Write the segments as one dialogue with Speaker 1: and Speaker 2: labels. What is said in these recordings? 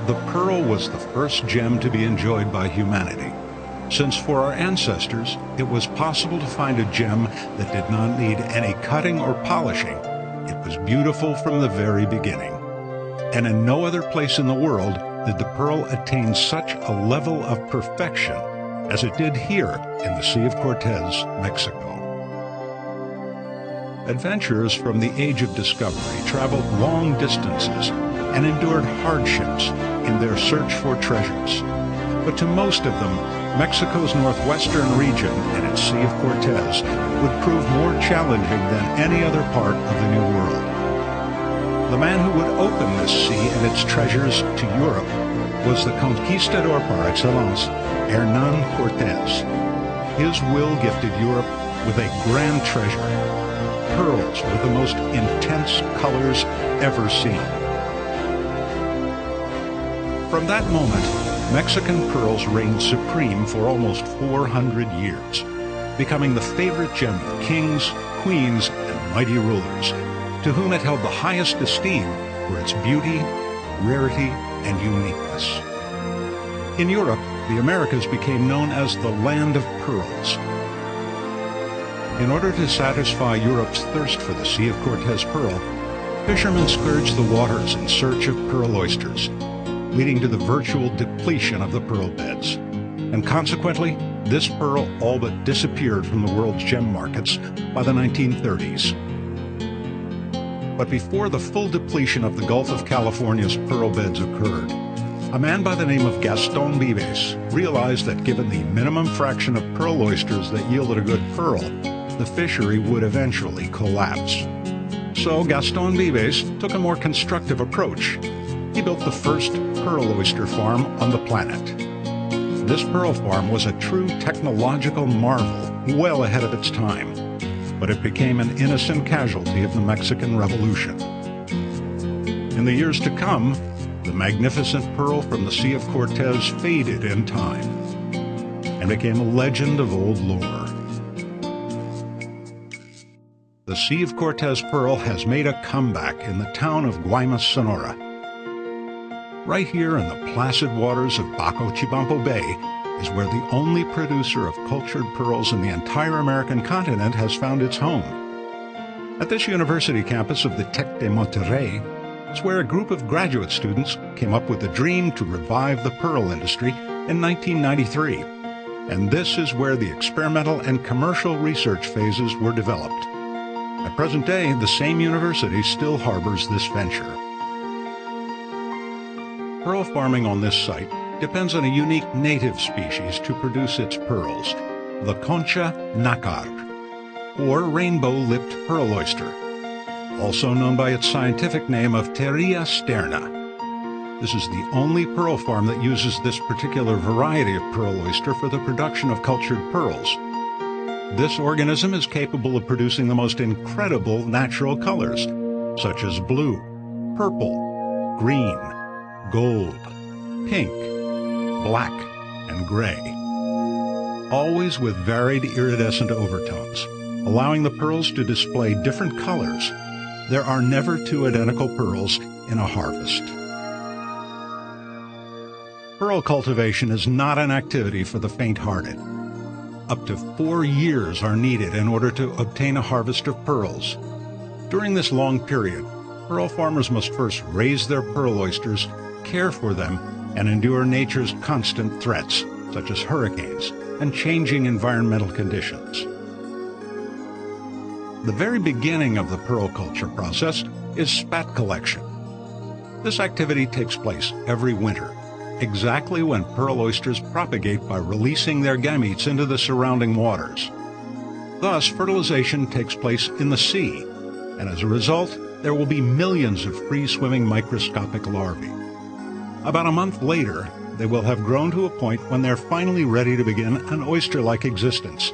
Speaker 1: the pearl was the first gem to be enjoyed by humanity, since for our ancestors it was possible to find a gem that did not need any cutting or polishing. It was beautiful from the very beginning. And in no other place in the world did the pearl attain such a level of perfection as it did here in the Sea of Cortez, Mexico. Adventurers from the Age of Discovery traveled long distances and endured hardships in their search for treasures. But to most of them, Mexico's northwestern region and its Sea of Cortez would prove more challenging than any other part of the New World. The man who would open this sea and its treasures to Europe was the conquistador par excellence, Hernán Cortés. His will gifted Europe with a grand treasure, pearls with the most intense colors ever seen. From that moment, Mexican pearls reigned supreme for almost 400 years, becoming the favorite gem of kings, queens, and mighty rulers, to whom it held the highest esteem for its beauty, rarity, and uniqueness. In Europe, the Americas became known as the Land of Pearls. In order to satisfy Europe's thirst for the Sea of Cortez pearl, fishermen scourged the waters in search of pearl oysters, leading to the virtual depletion of the pearl beds. And consequently, this pearl all but disappeared from the world's gem markets by the 1930s. But before the full depletion of the Gulf of California's pearl beds occurred, a man by the name of Gaston Vives realized that given the minimum fraction of pearl oysters that yielded a good pearl, the fishery would eventually collapse. So Gaston Vives took a more constructive approach. He built the first pearl oyster farm on the planet. This pearl farm was a true technological marvel, well ahead of its time, but it became an innocent casualty of the Mexican Revolution. In the years to come, the magnificent pearl from the Sea of Cortez faded in time and became a legend of old lore. The Sea of Cortez pearl has made a comeback in the town of Guaymas, Sonora. Right here in the placid waters of Baco Chibampo Bay is where the only producer of cultured pearls in the entire American continent has found its home. At this university campus of the Tec de Monterrey is where a group of graduate students came up with the dream to revive the pearl industry in 1993. And this is where the experimental and commercial research phases were developed. At present day, the same university still harbors this venture. Pearl farming on this site depends on a unique native species to produce its pearls, the concha nácar, or rainbow-lipped pearl oyster, also known by its scientific name of Pteria sterna. This is the only pearl farm that uses this particular variety of pearl oyster for the production of cultured pearls. This organism is capable of producing the most incredible natural colors, such as blue, purple, green, gold, pink, black, and gray, always with varied iridescent overtones, allowing the pearls to display different colors. There are never two identical pearls in a harvest. Pearl cultivation is not an activity for the faint-hearted. Up to 4 years are needed in order to obtain a harvest of pearls. During this long period, pearl farmers must first raise their pearl oysters, care for them, and endure nature's constant threats, such as hurricanes and changing environmental conditions. The very beginning of the pearl culture process is spat collection. This activity takes place every winter, exactly when pearl oysters propagate by releasing their gametes into the surrounding waters. Thus, fertilization takes place in the sea, and as a result, there will be millions of free-swimming microscopic larvae. About a month later, they will have grown to a point when they're finally ready to begin an oyster-like existence,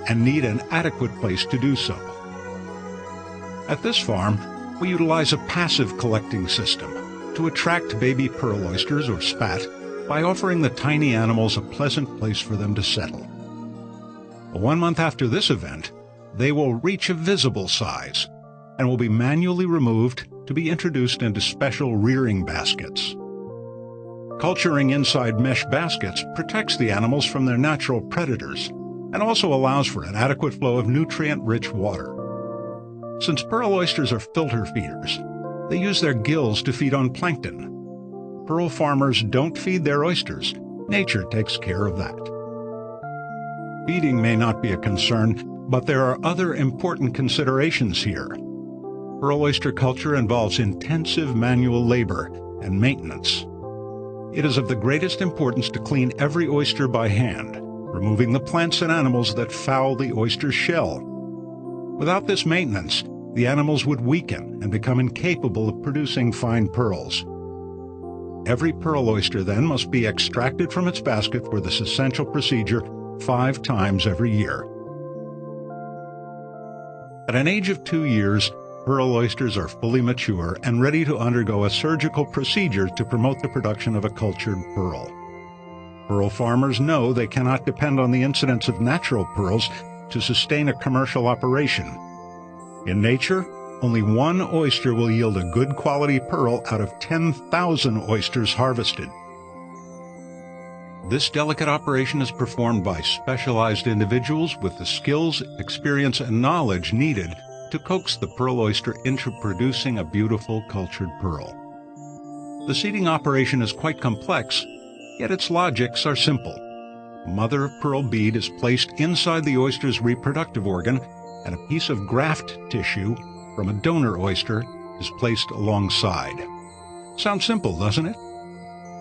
Speaker 1: and need an adequate place to do so. At this farm, we utilize a passive collecting system to attract baby pearl oysters, or spat, by offering the tiny animals a pleasant place for them to settle. 1 month after this event, they will reach a visible size and will be manually removed to be introduced into special rearing baskets. Culturing inside mesh baskets protects the animals from their natural predators and also allows for an adequate flow of nutrient-rich water. Since pearl oysters are filter feeders, they use their gills to feed on plankton. Pearl farmers don't feed their oysters. Nature takes care of that. Feeding may not be a concern, but there are other important considerations here. Pearl oyster culture involves intensive manual labor and maintenance. It is of the greatest importance to clean every oyster by hand, removing the plants and animals that foul the oyster's shell. Without this maintenance, the animals would weaken and become incapable of producing fine pearls. Every pearl oyster then must be extracted from its basket for this essential procedure 5 times every year. At an age of 2 years, pearl oysters are fully mature and ready to undergo a surgical procedure to promote the production of a cultured pearl. Pearl farmers know they cannot depend on the incidence of natural pearls to sustain a commercial operation. In nature, only 1 oyster will yield a good quality pearl out of 10,000 oysters harvested. This delicate operation is performed by specialized individuals with the skills, experience, and knowledge needed to coax the pearl oyster into producing a beautiful cultured pearl. The seeding operation is quite complex, yet its logics are simple. A mother-of-pearl bead is placed inside the oyster's reproductive organ, and a piece of graft tissue from a donor oyster is placed alongside. Sounds simple, doesn't it?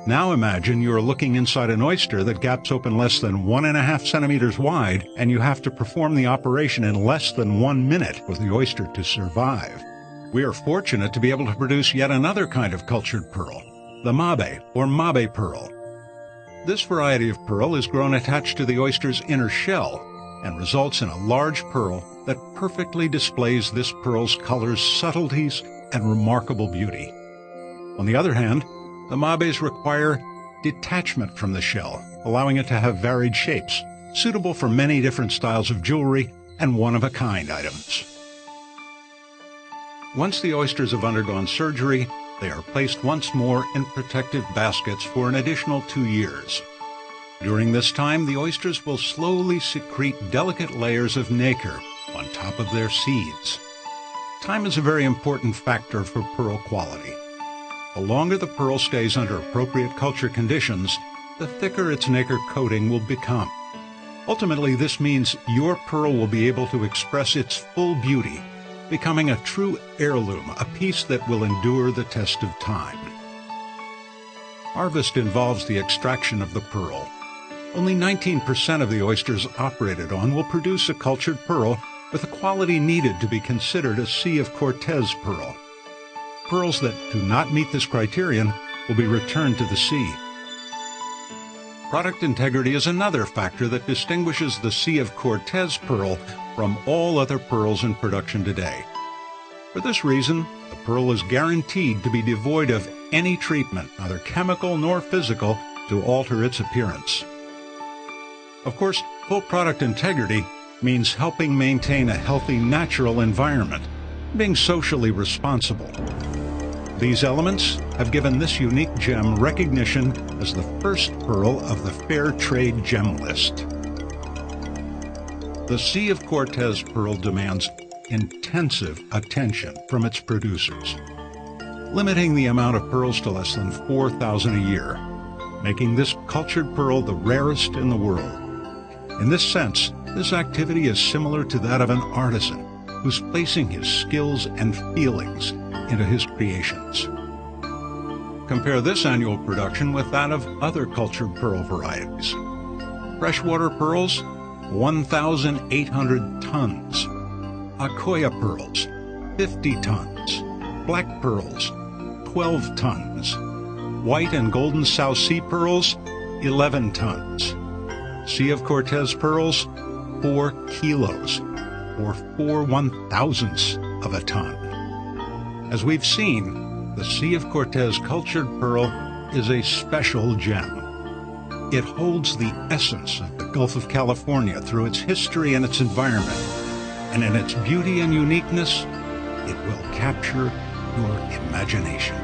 Speaker 1: Now imagine you are looking inside an oyster that gaps open less than 1.5 centimeters wide, and you have to perform the operation in less than 1 minute for the oyster to survive. We are fortunate to be able to produce yet another kind of cultured pearl, the mabe or mabe pearl. This variety of pearl is grown attached to the oyster's inner shell and results in a large pearl that perfectly displays this pearl's colors, subtleties, and remarkable beauty. On the other hand, the mabes require detachment from the shell, allowing it to have varied shapes, suitable for many different styles of jewelry and one-of-a-kind items. Once the oysters have undergone surgery, they are placed once more in protective baskets for an additional 2 years. During this time, the oysters will slowly secrete delicate layers of nacre on top of their seeds. Time is a very important factor for pearl quality. The longer the pearl stays under appropriate culture conditions, the thicker its nacre coating will become. Ultimately, this means your pearl will be able to express its full beauty, becoming a true heirloom, a piece that will endure the test of time. Harvest involves the extraction of the pearl. Only 19% of the oysters operated on will produce a cultured pearl with the quality needed to be considered a Sea of Cortez pearl. Pearls that do not meet this criterion will be returned to the sea. Product integrity is another factor that distinguishes the Sea of Cortez pearl from all other pearls in production today. For this reason, the pearl is guaranteed to be devoid of any treatment, neither chemical nor physical, to alter its appearance. Of course, full product integrity means helping maintain a healthy natural environment, being socially responsible. These elements have given this unique gem recognition as the first pearl of the Fair Trade Gem List. The Sea of Cortez pearl demands intensive attention from its producers, limiting the amount of pearls to less than 4,000 a year, making this cultured pearl the rarest in the world. In this sense, this activity is similar to that of an artisan who's placing his skills and feelings into his creations. Compare this annual production with that of other cultured pearl varieties. Freshwater pearls, 1,800 tons. Akoya pearls, 50 tons. Black pearls, 12 tons. White and golden South Sea pearls, 11 tons. Sea of Cortez pearls, 4 kilos, or 4 1,000ths of a ton. As we've seen, the Sea of Cortez cultured pearl is a special gem. It holds the essence of the Gulf of California through its history and its environment, and in its beauty and uniqueness, it will capture your imagination.